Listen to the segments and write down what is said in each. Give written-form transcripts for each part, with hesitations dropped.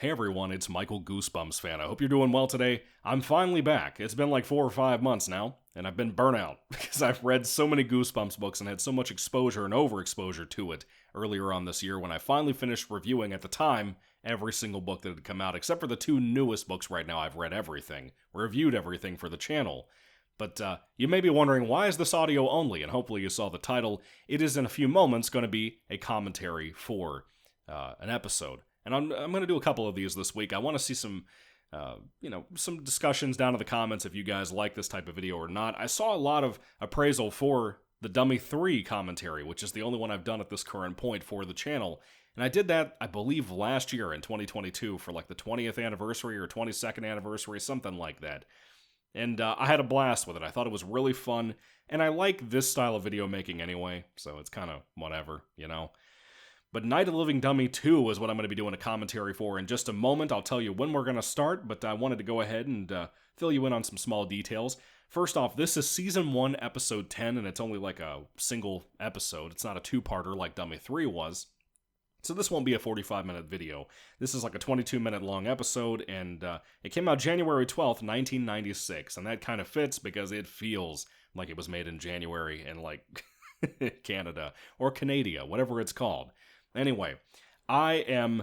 Hey everyone, it's Michael GoosebumpsFan. I hope you're doing well today. I'm finally back. It's been like 4 or 5 months now, and I've been burnt out because I've read so many Goosebumps books and had so much exposure and overexposure to it earlier on this year when I finally finished reviewing, at the time, every single book that had come out, except for the 2 newest books right now. I've read everything, reviewed everything for the channel. But you may be wondering, why is this audio only? And hopefully you saw the title. It is in a few moments going to be a commentary for an episode. And I'm going to do a couple of these this week. I want to see some, some discussions down in the comments if you guys like this type of video or not. I saw a lot of appraisal for the Dummy 3 commentary, which is the only one I've done at this current point for the channel. And I did that, I believe, last year in 2022 for like the 20th anniversary or 22nd anniversary, something like that. And I had a blast with it. I thought it was really fun. And I like this style of video making anyway, so it's kind of whatever, you know. But Night of the Living Dummy 2 is what I'm going to be doing a commentary for in just a moment. I'll tell you when we're going to start, but I wanted to go ahead and fill you in on some small details. First off, this is Season 1, Episode 10, and it's only like a single episode. It's not a two-parter like Dummy 3 was. So this won't be a 45-minute video. This is like a 22-minute long episode, and it came out January 12th, 1996, and that kind of fits because it feels like it was made in January in, like, Canada, or Canada, whatever it's called. Anyway, I am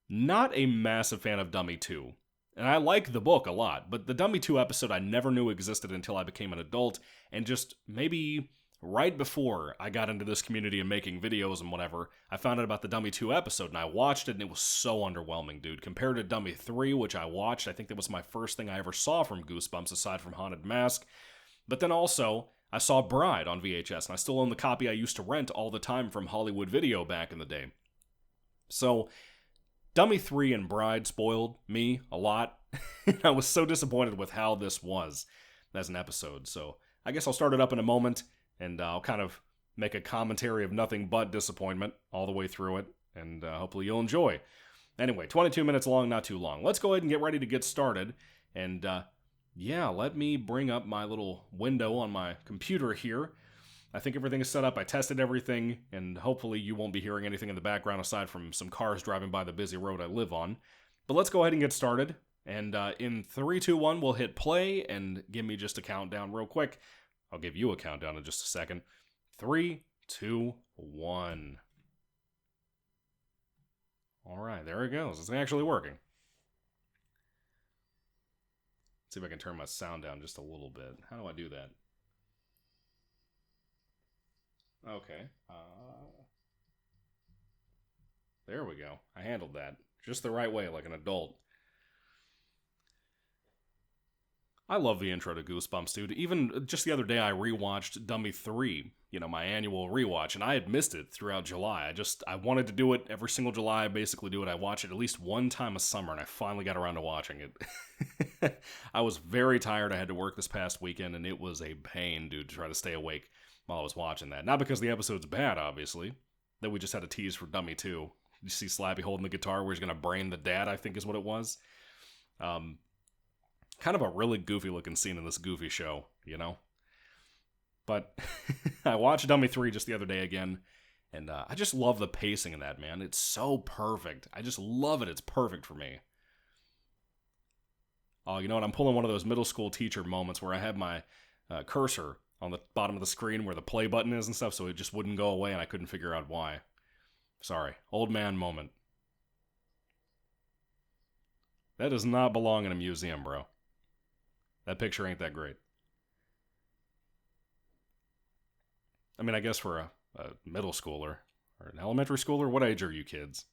not a massive fan of Dummy 2, and I like the book a lot, but the Dummy 2 episode I never knew existed until I became an adult, and just maybe right before I got into this community and making videos and whatever, I found out about the Dummy 2 episode, and I watched it, and it was so underwhelming, dude. Compared to Dummy 3, which I watched, I think that was my first thing I ever saw from Goosebumps, aside from Haunted Mask. But then also, I saw Bride on VHS, and I still own the copy I used to rent all the time from Hollywood Video back in the day. So, Dummy 3 and Bride spoiled me a lot. I was so disappointed with how this was as an episode. So, I guess I'll start it up in a moment, and I'll kind of make a commentary of nothing but disappointment all the way through it, and hopefully you'll enjoy. Anyway, 22 minutes long, not too long. Let's go ahead and get ready to get started, and yeah, let me bring up my little window on my computer here. I think everything is set up. I tested everything, and hopefully you won't be hearing anything in the background aside from some cars driving by the busy road I live on. But let's go ahead and get started. And in 3, 2, 1, we'll hit play, and give me just a countdown real quick. I'll give you a countdown in just a second. 3, 2, 1. All right, there it goes. It's actually working. Let's see if I can turn my sound down just a little bit. How do I do that? Okay. There we go. I handled that just the right way, like an adult. I love the intro to Goosebumps, dude. Even just the other day, I rewatched Dummy 3, my annual rewatch, and I had missed it throughout July. I wanted to do it every single July. I basically do it. I watch it at least one time a summer, and I finally got around to watching it. I was very tired. I had to work this past weekend, and it was a pain, dude, to try to stay awake while I was watching that. Not because the episode's bad, obviously. That we just had a tease for Dummy 2. You see Slappy holding the guitar where he's going to brain the dad, I think is what it was. Kind of a really goofy-looking scene in this goofy show, But I watched Dummy 3 just the other day again, and I just love the pacing in that, man. It's so perfect. I just love it. It's perfect for me. Oh, you know what? I'm pulling one of those middle school teacher moments where I have my cursor on the bottom of the screen where the play button is and stuff, so it just wouldn't go away, and I couldn't figure out why. Sorry. Old man moment. That does not belong in a museum, bro. That picture ain't that great. I mean, I guess for a middle schooler, or an elementary schooler, what age are you kids?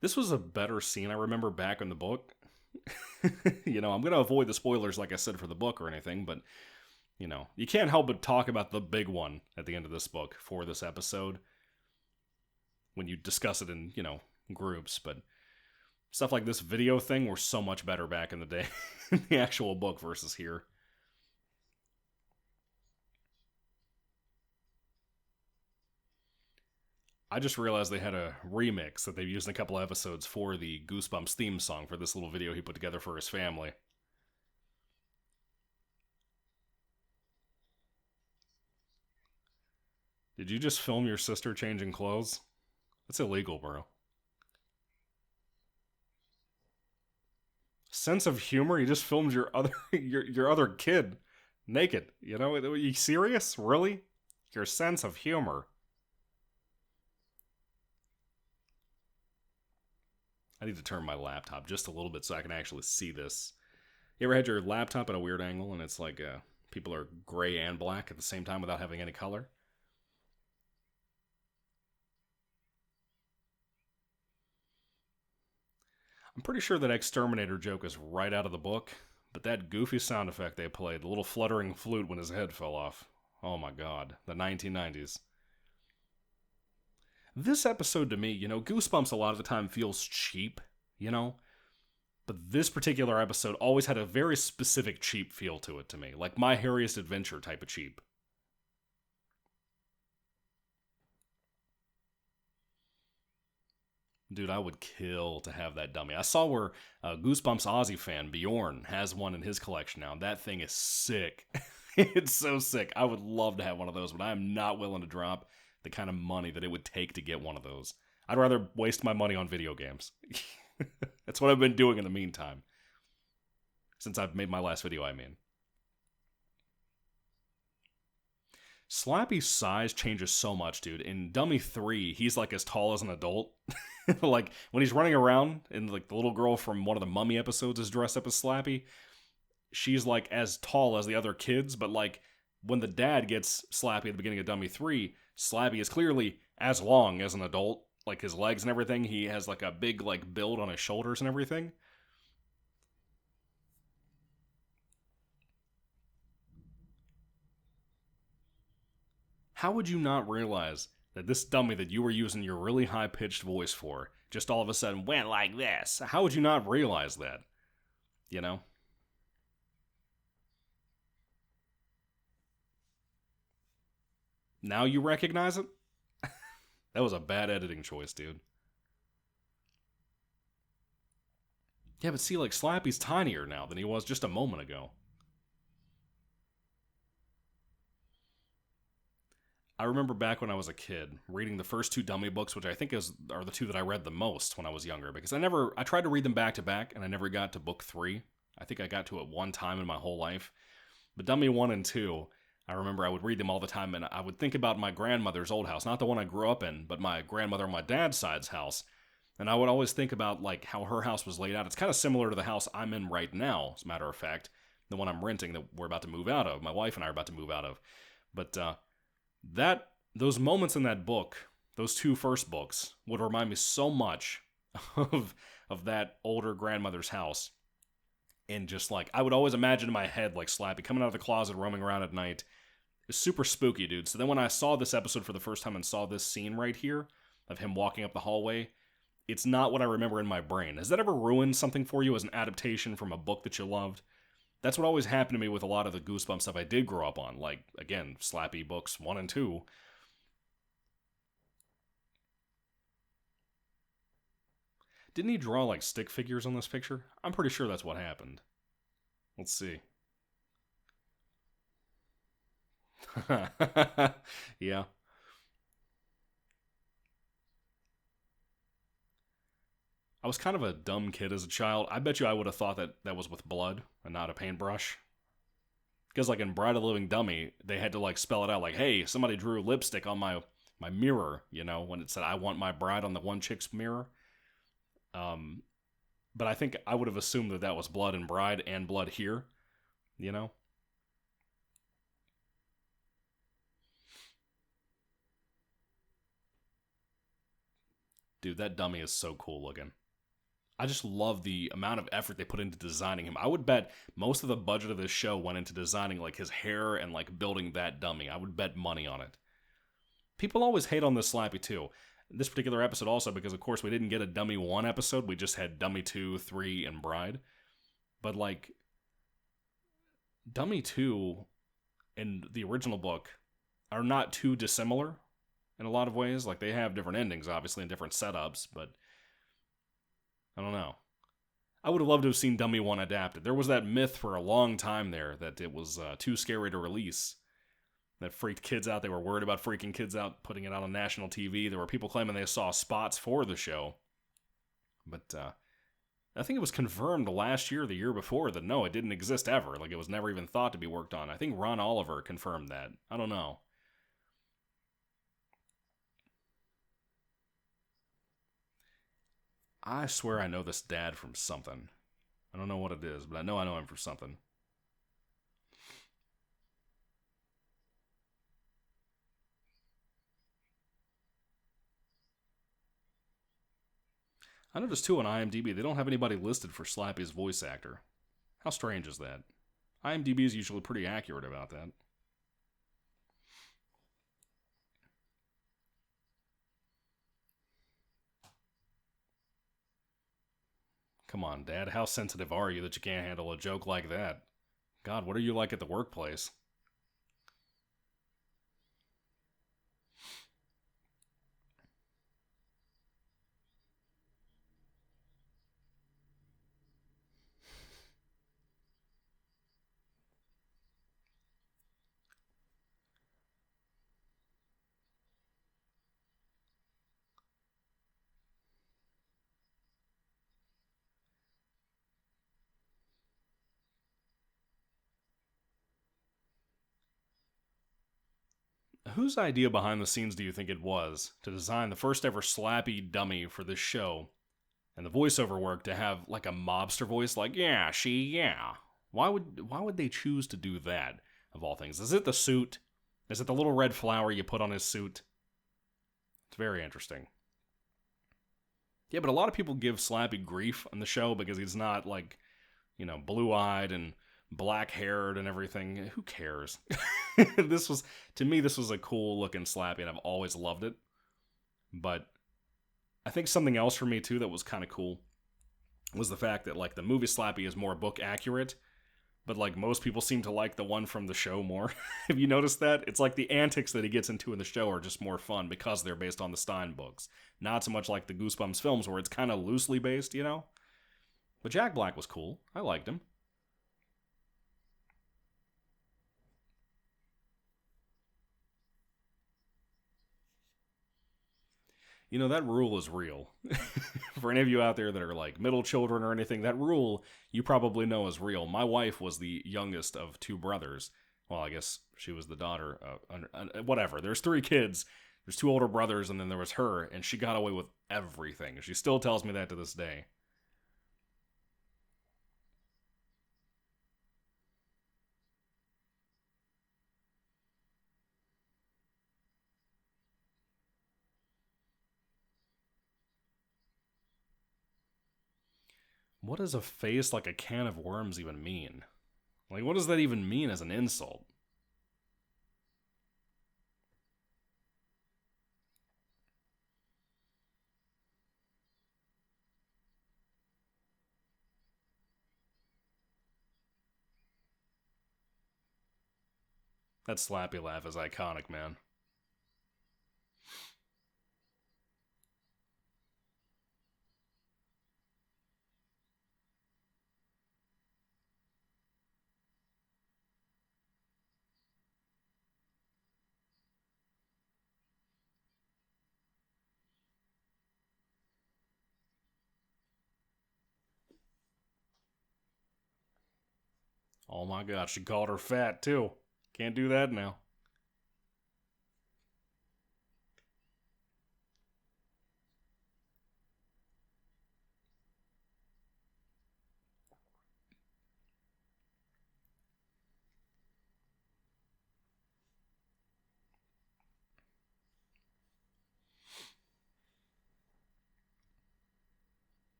This was a better scene I remember back in the book. I'm going to avoid the spoilers like I said for the book or anything, but, you can't help but talk about the big one at the end of this book for this episode when you discuss it in, groups, but stuff like this video thing were so much better back in the day in the actual book versus here. I just realized they had a remix that they've used in a couple episodes for the Goosebumps theme song for this little video he put together for his family. Did you just film your sister changing clothes? That's illegal, bro. Sense of humor? You just filmed your other your other kid naked. You know, are you serious? Really? Your sense of humor. I need to turn my laptop just a little bit so I can actually see this. You ever had your laptop at a weird angle and it's like people are gray and black at the same time without having any color? I'm pretty sure that exterminator joke is right out of the book, but that goofy sound effect they played, the little fluttering flute when his head fell off. Oh my god, the 1990s. This episode to me, Goosebumps a lot of the time feels cheap, you know? But this particular episode always had a very specific cheap feel to it to me, like My Harriest Adventure type of cheap. Dude, I would kill to have that dummy. I saw where Goosebumps Aussie fan Bjorn has one in his collection now. That thing is sick. It's so sick. I would love to have one of those, but I am not willing to drop the kind of money that it would take to get one of those. I'd rather waste my money on video games. That's what I've been doing in the meantime. Since I've made my last video, I mean. Slappy's size changes so much, dude. In Dummy 3, he's like as tall as an adult. Like, when he's running around, and like the little girl from one of the Mummy episodes is dressed up as Slappy, she's like as tall as the other kids, but like when the dad gets Slappy at the beginning of Dummy 3, Slappy is clearly as long as an adult. Like his legs and everything, he has like a big like build on his shoulders and everything. How would you not realize that this dummy that you were using your really high pitched voice for just all of a sudden went like this? How would you not realize that? You know? Now you recognize it? That was a bad editing choice, dude. Yeah, but see, like, Slappy's tinier now than he was just a moment ago. I remember back when I was a kid reading the first two dummy books, which I think are the two that I read the most when I was younger, because I tried to read them back to back, and I never got to book 3. I think I got to it one time in my whole life. But Dummy 1 and 2, I remember I would read them all the time, and I would think about my grandmother's old house, not the one I grew up in, but my grandmother on my dad's side's house. And I would always think about like how her house was laid out. It's kind of similar to the house I'm in right now, as a matter of fact, the one I'm renting that we're about to move out of. My wife and I are about to move out of. But that those moments in that book, those two first books, would remind me so much of that older grandmother's house. And just like I would always imagine in my head like Slappy coming out of the closet, roaming around at night. It's super spooky, dude. So then when I saw this episode for the first time and saw this scene right here of him walking up the hallway, it's not what I remember in my brain. Has that ever ruined something for you as an adaptation from a book that you loved? That's what always happened to me with a lot of the Goosebumps stuff I did grow up on. Like, again, Slappy books 1 and 2. Didn't he draw, like, stick figures on this picture? I'm pretty sure that's what happened. Let's see. Yeah. I was kind of a dumb kid as a child. I bet you I would have thought that that was with blood and not a paintbrush. Because, like, in Bride of the Living Dummy, they had to, like, spell it out, like, hey, somebody drew lipstick on my mirror, when it said, I want my bride on the one chick's mirror. Um, but I think I would have assumed that that was blood in Bride and blood here, you know? Dude, that dummy is so cool looking. I just love the amount of effort they put into designing him. I would bet most of the budget of this show went into designing like his hair and like building that dummy. I would bet money on it. People always hate on this Slappy too. This particular episode also because of course we didn't get a Dummy 1 episode. We just had Dummy 2, 3, and Bride. But like Dummy 2 and the original book are not too dissimilar in a lot of ways. Like they have different endings obviously and different setups, but I don't know. I would have loved to have seen Dummy 1 adapted. There was that myth for a long time there that it was too scary to release. that freaked kids out. They were worried about freaking kids out, putting it out on national TV. There were people claiming they saw spots for the show. But I think it was confirmed last year, the year before, that no, it didn't exist ever. Like, it was never even thought to be worked on. I think Ron Oliver confirmed that. I don't know. I swear I know this dad from something. I don't know what it is, but I know him from something. I noticed too on IMDb they don't have anybody listed for Slappy's voice actor. How strange is that? IMDb is usually pretty accurate about that. Come on, Dad, how sensitive are you that you can't handle a joke like that? God, what are you like at the workplace? Whose idea behind the scenes do you think it was to design the first ever Slappy dummy for this show? And the voiceover work to have like a mobster voice, like, yeah, yeah. Why would they choose to do that, of all things? Is it the suit? Is it the little red flower you put on his suit? It's very interesting. Yeah, but a lot of people give Slappy grief on the show because he's not like, blue-eyed and black-haired and everything. Who cares? This was a cool looking Slappy, and I've always loved it. But I think something else for me too that was kind of cool was the fact that like the movie Slappy is more book accurate, but like most people seem to like the one from the show more. Have you noticed that? It's like the antics that he gets into in the show are just more fun because they're based on the Stein books. Not so much like the Goosebumps films where it's kind of loosely based, But Jack Black was cool. I liked him. That rule is real. For any of you out there that are like middle children or anything, that rule you probably know is real. My wife was the youngest of two brothers. Well, I guess she was the daughter. Whatever. There's three kids. There's two older brothers, and then there was her, and she got away with everything. She still tells me that to this day. What does a face like a can of worms even mean? Like, what does that even mean as an insult? That slappy laugh is iconic, man. Oh my god, she called her fat too. Can't do that now.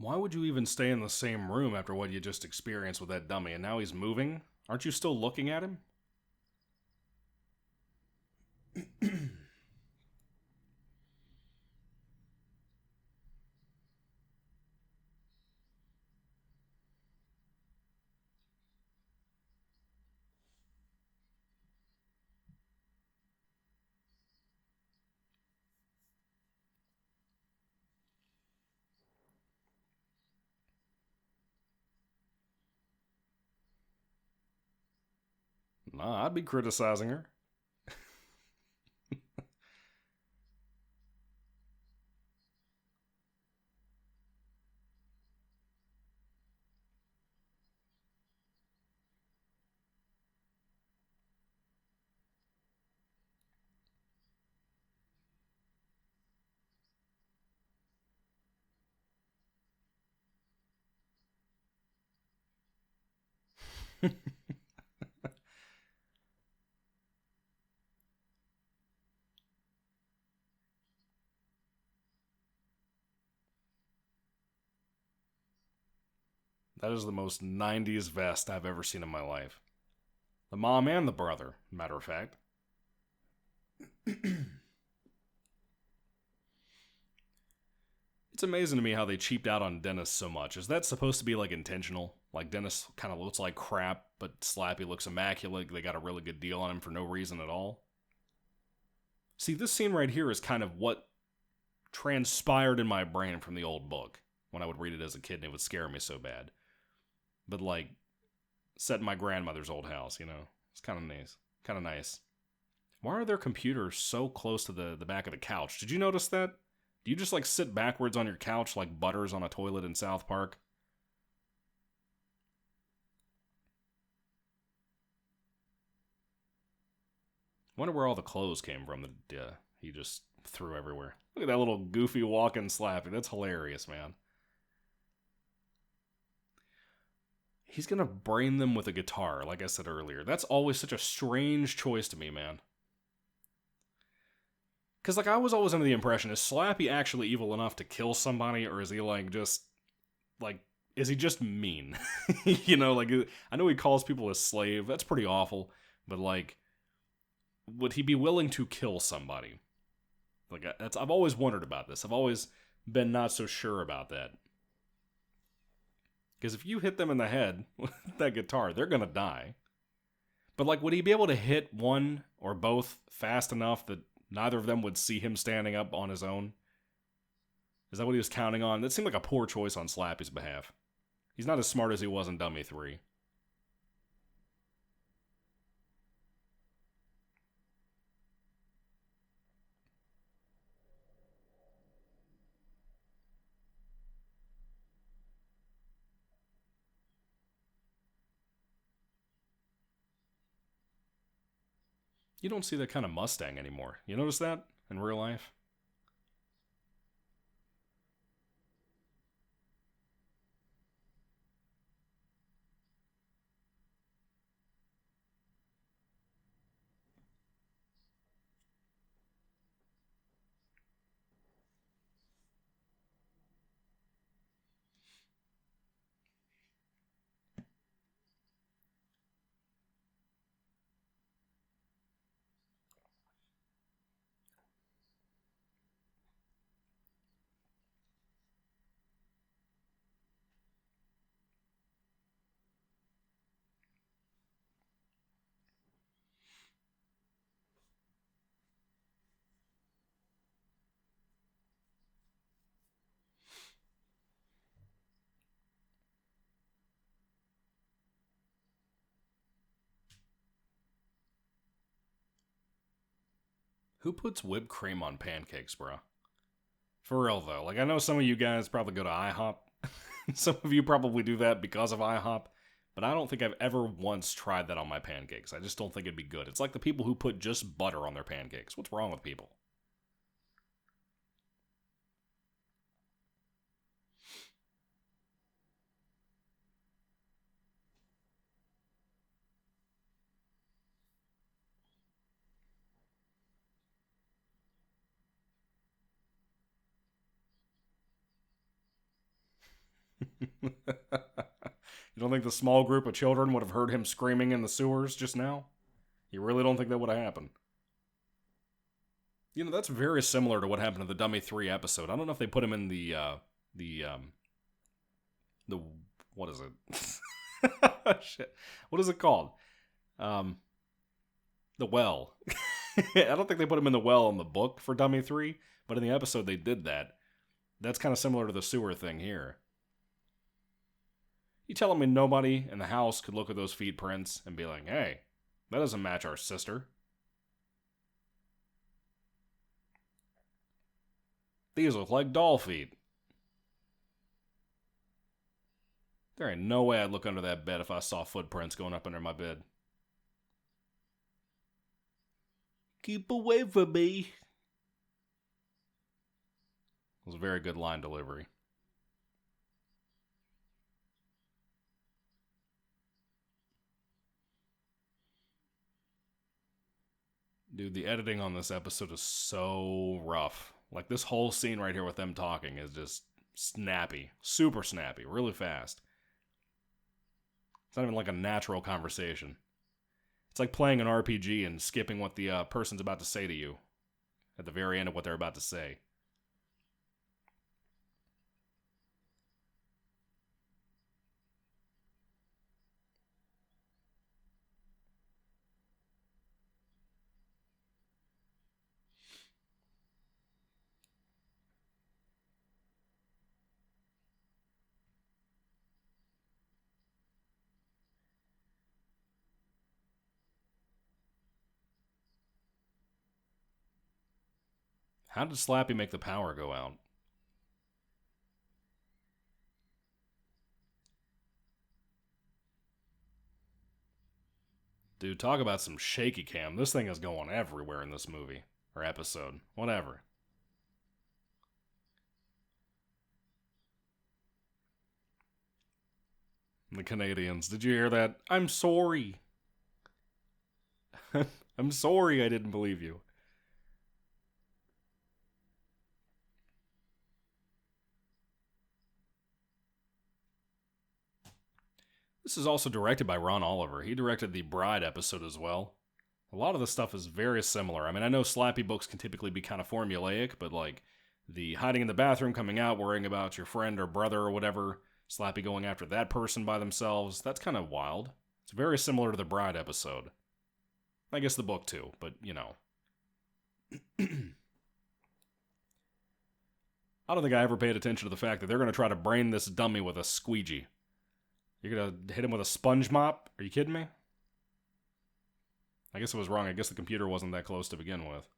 Why would you even stay in the same room after what you just experienced with that dummy and now he's moving? Aren't you still looking at him? Nah, I'd be criticizing her. That is the most 90s vest I've ever seen in my life. The mom and the brother, matter of fact. It's amazing to me how they cheaped out on Dennis so much. Is that supposed to be like intentional? Like Dennis kind of looks like crap, but Slappy looks immaculate. They got a really good deal on him for no reason at all. See, this scene right here is kind of what transpired in my brain from the old book when I would read it as a kid and it would scare me so bad. But like, set in my grandmother's old house, you know? It's kind of nice. Kind of nice. Why are their computers so close to the back of the couch? Did you notice that? Do you just like sit backwards on your couch like Butters on a toilet in South Park? Wonder where all the clothes came from that he just threw everywhere. Look at that little goofy walking Slappy. That's hilarious, man. He's gonna brain them with a guitar, like I said earlier. That's always such a strange choice to me, man. Because, like, I was always under the impression, is Slappy actually evil enough to kill somebody, or is he, like, just, like, is he just mean? You know, like, I know he calls people a slave. That's pretty awful. But, like, would he be willing to kill somebody? Like, I've always wondered about this. I've always been not so sure about that. Because if you hit them in the head with that guitar, they're going to die. But, like, would he be able to hit one or both fast enough that neither of them would see him standing up on his own? Is that what he was counting on? That seemed like a poor choice on Slappy's behalf. He's not as smart as he was in Dummy 3. You don't see that kind of Mustang anymore. You notice that in real life? Who puts whipped cream on pancakes, bro? For real, though. Like, I know some of you guys probably go to IHOP. Some of you probably do that because of IHOP. But I don't think I've ever once tried that on my pancakes. I just don't think it'd be good. It's like the people who put just butter on their pancakes. What's wrong with people? You don't think the small group of children would have heard him screaming in the sewers just now? You really don't think that would have happened? You know, that's very similar to what happened in the Dummy 3 episode. I don't know if they put him in the, what is it? Shit. What is it called? Um, the well. I don't think they put him in the well in the book for Dummy 3, but in the episode they did that. That's kind of similar to the sewer thing here. You telling me nobody in the house could look at those feet prints and be like, hey, That doesn't match our sister. These look like doll feet. There ain't no way I'd look under that bed if I saw footprints going up under my bed. Keep away from me. It was a very good line delivery. Dude, the editing on this episode is so rough. Like, this whole scene right here with them talking is just snappy. Super snappy. Really fast. It's not even like a natural conversation. It's like playing an RPG and skipping what the person's about to say to you at the very end of what they're about to say. How did Slappy make the power go out? Dude, talk about some shaky cam. This thing is going everywhere in this movie. Or episode. Whatever. The Canadians. Did you hear that? I'm sorry. I'm sorry I didn't believe you. This is also directed by Ron Oliver. He directed the Bride episode as well. A lot of the stuff is very similar. I mean, I know Slappy books can typically be kind of formulaic, but like the hiding in the bathroom, coming out, worrying about your friend or brother or whatever, Slappy going after that person by themselves, that's kind of wild. It's very similar to the Bride episode. I guess the book too, but you know. I don't think I ever paid attention to the fact that they're going to try to brain this dummy with a squeegee. You're going to hit him with a sponge mop? Are you kidding me? I guess it was wrong. I guess the computer wasn't that close to begin with.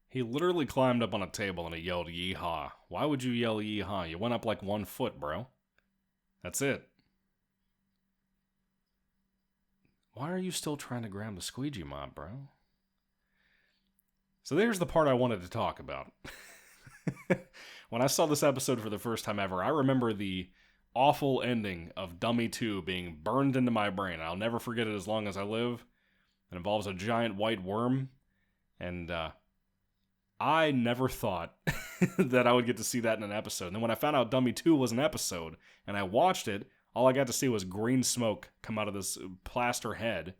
He literally climbed up on a table and he yelled yeehaw. Why would you yell yeehaw? You went up like 1 foot, bro. That's it. Why are you still trying to grab the squeegee mop, bro? So there's the part I wanted to talk about. When I saw this episode for the first time ever, I remember the awful ending of Dummy 2 being burned into my brain. I'll never forget it as long as I live. It involves a giant white worm, and I never thought that I would get to see that in an episode. And then when I found out Dummy 2 was an episode, and I watched it, all I got to see was green smoke come out of this plaster head,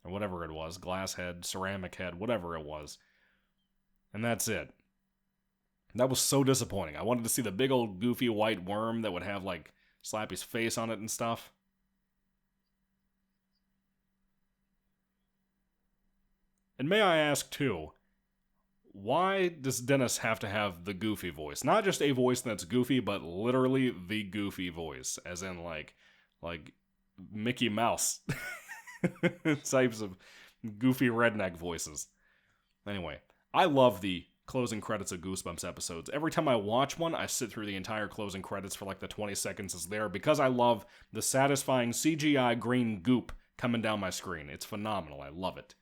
or whatever it was, glass head, ceramic head, whatever it was. And that's it. That was so disappointing. I wanted to see the big old goofy white worm that would have, like, Slappy's face on it and stuff. And may I ask, too, why does Dennis have to have the goofy voice? Not just a voice that's goofy, but literally the goofy voice. As in, like Mickey Mouse. Types of goofy redneck voices. Anyway, I love the closing credits of Goosebumps episodes. Every time I watch one, I sit through the entire closing credits for like the 20 seconds it's there, because I love the satisfying CGI green goop coming down my screen. It's phenomenal. I love it.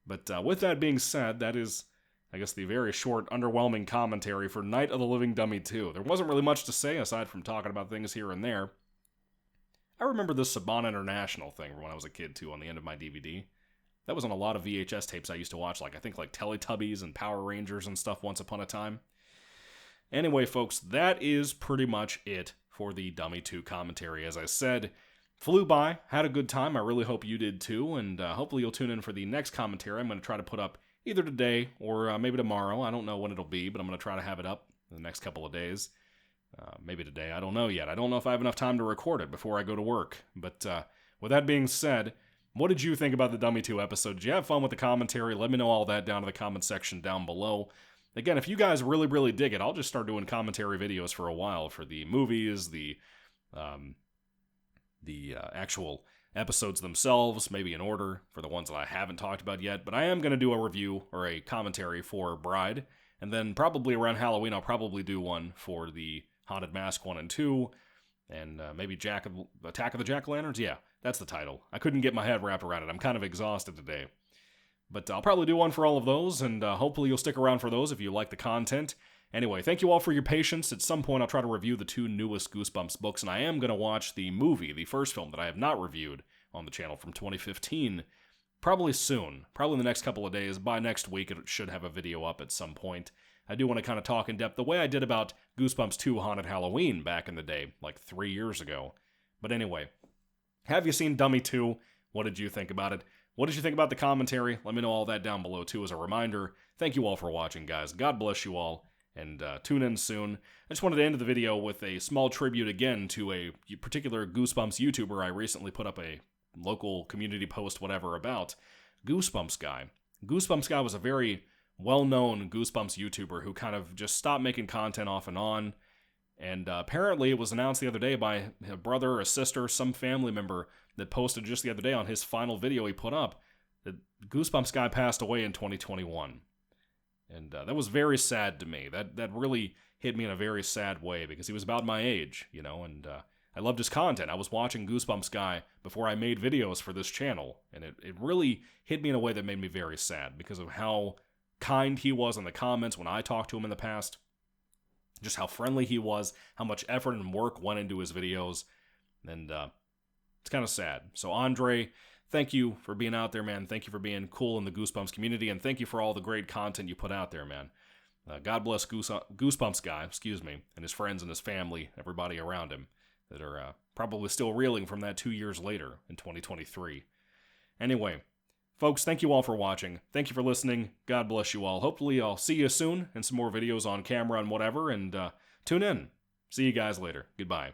But with that being said, that is, I guess, the very short, underwhelming commentary for Night of the Living Dummy 2. There wasn't really much to say aside from talking about things here and there. I remember the Saban International thing when I was a kid, too, on the end of my DVD. That was on a lot of VHS tapes I used to watch, like I think like Teletubbies and Power Rangers and stuff once upon a time. Anyway, folks, that is pretty much it for the Dummy 2 commentary. As I said, flew by, had a good time. I really hope you did too, and hopefully you'll tune in for the next commentary. I'm going to try to put up either today or maybe tomorrow. I don't know when it'll be, but I'm going to try to have it up in the next couple of days. Maybe today, I don't know yet. I don't know if I have enough time to record it before I go to work. But with that being said, what did you think about the Dummy 2 episode? Did you have fun with the commentary? Let me know all that down in the comment section down below. Again, if you guys really, really dig it, I'll just start doing commentary videos for a while for the movies, the actual episodes themselves, maybe in order for the ones that I haven't talked about yet. But I am going to do a review or a commentary for Bride, and then probably around Halloween I'll probably do one for the Haunted Mask 1 and 2, and maybe Attack of the Jack-O-Lanterns? Yeah, that's the title. I couldn't get my head wrapped around it. I'm kind of exhausted today. But I'll probably do one for all of those, and hopefully you'll stick around for those if you like the content. Anyway, thank you all for your patience. At some point I'll try to review the 2 newest Goosebumps books, and I am going to watch the movie, the first film that I have not reviewed on the channel from 2015, probably soon. Probably in the next couple of days. By next week it should have a video up at some point. I do want to kind of talk in depth the way I did about Goosebumps 2 Haunted Halloween back in the day, like 3 years ago. But anyway, have you seen Dummy 2? What did you think about it? What did you think about the commentary? Let me know all that down below too as a reminder. Thank you all for watching, guys. God bless you all, and tune in soon. I just wanted to end the video with a small tribute again to a particular Goosebumps YouTuber I recently put up a local community post, whatever, about. Goosebumps Guy. Goosebumps Guy was a very well-known Goosebumps YouTuber who kind of just stopped making content off and on, and apparently it was announced the other day by a brother, a sister, some family member that posted just the other day on his final video he put up that Goosebumps Guy passed away in 2021. And that was very sad to me. That really hit me in a very sad way because he was about my age, you know, and I loved his content. I was watching Goosebumps Guy before I made videos for this channel, and it really hit me in a way that made me very sad because of how kind he was in the comments when I talked to him in the past, just how friendly he was, how much effort and work went into his videos, and it's kind of sad. So Andre, thank you for being out there, man. Thank you for being cool in the Goosebumps community, and thank you for all the great content you put out there, man. God bless Goosebumps Guy, and his friends and his family, everybody around him that are probably still reeling from that 2 years later in 2023. Anyway, folks, thank you all for watching. Thank you for listening. God bless you all. Hopefully I'll see you soon in some more videos on camera and whatever, and tune in. See you guys later. Goodbye.